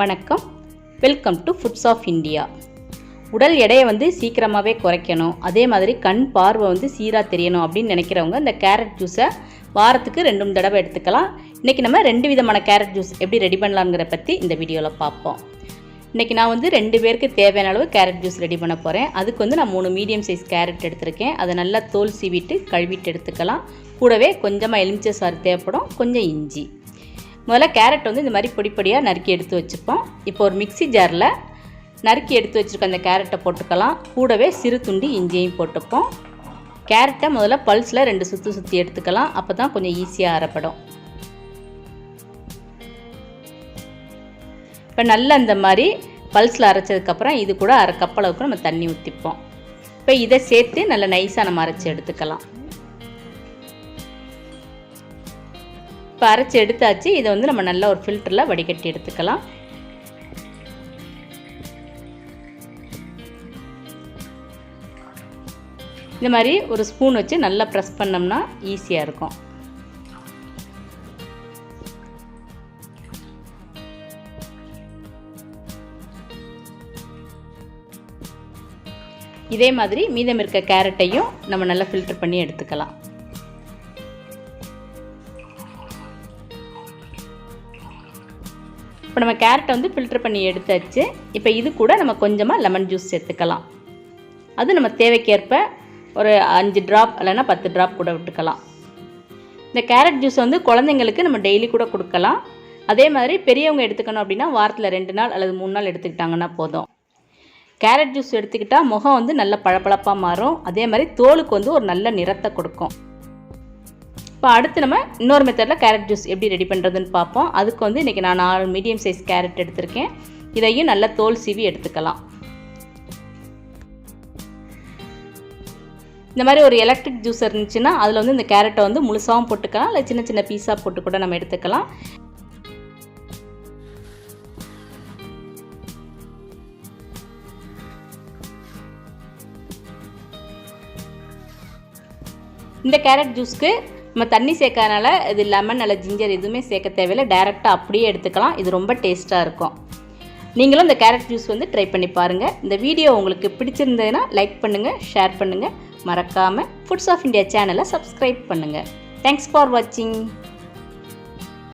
வணக்கம், welcome to foods of India. உடல் எடையை வந்து சீக்கிரமாகவே குறைக்கணும், அதே மாதிரி கண் பார்வை வந்து சீராக தெரியணும் அப்படின்னு நினைக்கிறவங்க இந்த கேரட் ஜூஸை வாரத்துக்கு 2 தடவை எடுத்துக்கலாம். இன்றைக்கி நம்ம 2 விதமான கேரட் ஜூஸ் எப்படி ரெடி பண்ணலாங்கிற பற்றி இந்த வீடியோவில் பார்ப்போம். இன்றைக்கி நான் வந்து 2 பேருக்கு தேவையான அளவு கேரட் ஜூஸ் ரெடி பண்ண போகிறேன். அதுக்கு வந்து நான் 3 மீடியம் சைஸ் கேரட் எடுத்திருக்கேன். அதை நல்லா தோல் சீவிட்டு கழுவிட்டு எடுத்துக்கலாம். கூடவே கொஞ்சமாக எலுமிச்சை சாறு தேவைப்படும், கொஞ்சம் இஞ்சி. முதல்ல கேரட் வந்து இந்த மாதிரி பொடிப்பொடியாக நறுக்கி எடுத்து வச்சுப்போம். இப்போ ஒரு மிக்சி ஜாரில் நறுக்கி எடுத்து வச்சுருக்க அந்த கேரட்டை போட்டுக்கலாம். கூடவே சிறு துண்டு இஞ்சியையும் போட்டுப்போம். கேரட்டை முதல்ல பல்ஸில் 2 சுற்று சுற்றி எடுத்துக்கலாம். அப்போ தான் கொஞ்சம் ஈஸியாக அரைப்படும். இப்போ நல்லா இந்த மாதிரி பல்ஸில் அரைச்சதுக்கப்புறம் இது கூட 1/2 கப் அளவுக்கு நம்ம தண்ணி ஊற்றிப்போம். இப்போ இதை சேர்த்து நல்லா நைஸாக நம்ம அரைச்சி எடுத்துக்கலாம். இப்போ அரைச்சி எடுத்தாச்சு. இதை வந்து நம்ம நல்லா ஒரு ஃபில்டரில் வடிகட்டி எடுத்துக்கலாம். இந்த மாதிரி ஒரு ஸ்பூன் வச்சு நல்லா ப்ரெஸ் பண்ணோம்னா ஈஸியாக இருக்கும். இதே மாதிரி மீதம் இருக்க கேரட்டையும் நம்ம நல்லா ஃபில்டர் பண்ணி எடுத்துக்கலாம். இப்போ நம்ம கேரட்டை வந்து ஃபில்டர் பண்ணி எடுத்தாச்சு. இப்போ இது கூட நம்ம கொஞ்சமாக லெமன் ஜூஸ் சேர்த்துக்கலாம். அது நம்ம தேவைக்கேற்ப ஒரு 5 ட்ராப் இல்லைன்னா 10 ட்ராப் கூட விட்டுக்கலாம். இந்த கேரட் ஜூஸ் வந்து குழந்தைங்களுக்கு நம்ம டெய்லி கூட கொடுக்கலாம். அதே மாதிரி பெரியவங்க எடுத்துக்கணும் அப்படின்னா வாரத்தில் 2 நாள் அல்லது 3 நாள் எடுத்துக்கிட்டாங்கன்னா போதும். கேரட் ஜூஸ் எடுத்துக்கிட்டால் முகம் வந்து நல்ல பளபளப்பாக மாறும். அதே மாதிரி தோலுக்கு வந்து ஒரு நல்ல நிறத்தை கொடுக்கும். இப்போ அடுத்து நம்ம இன்னொரு மெத்தடில் கேரட் ஜூஸ் எப்படி ரெடி பண்ணுறதுன்னு பார்ப்போம். அதுக்கு வந்து இன்றைக்கி நான் 4 மீடியம் சைஸ் கேரட் எடுத்திருக்கேன். இதையும் நல்லா தோல் சீவி எடுத்துக்கலாம். இந்த மாதிரி ஒரு எலக்ட்ரிக் ஜூஸ் இருந்துச்சுன்னா அதில் வந்து இந்த கேரட்டை வந்து முழுசாகவும் போட்டுக்கலாம், இல்லை சின்ன சின்ன பீஸாக போட்டு கூட நம்ம எடுத்துக்கலாம். இந்த கேரட் ஜூஸ்க்கு நம்ம தண்ணி சேர்க்கறதுனால இது லெமன் அல்ல ஜிஞ்சர் எதுவுமே சேர்க்க தேவையில்லை, டைரெக்டாக அப்படியே எடுத்துக்கலாம். இது ரொம்ப டேஸ்ட்டாக இருக்கும். நீங்களும் இந்த கேரட் ஜூஸ் வந்து ட்ரை பண்ணி பாருங்கள். இந்த வீடியோ உங்களுக்கு பிடிச்சிருந்ததுன்னா லைக் பண்ணுங்கள், ஷேர் பண்ணுங்கள். மறக்காமல் ஃபுட்ஸ் ஆஃப் இந்தியா சேனலை சப்ஸ்கிரைப் பண்ணுங்கள். தேங்க்ஸ் ஃபார் வாட்சிங்.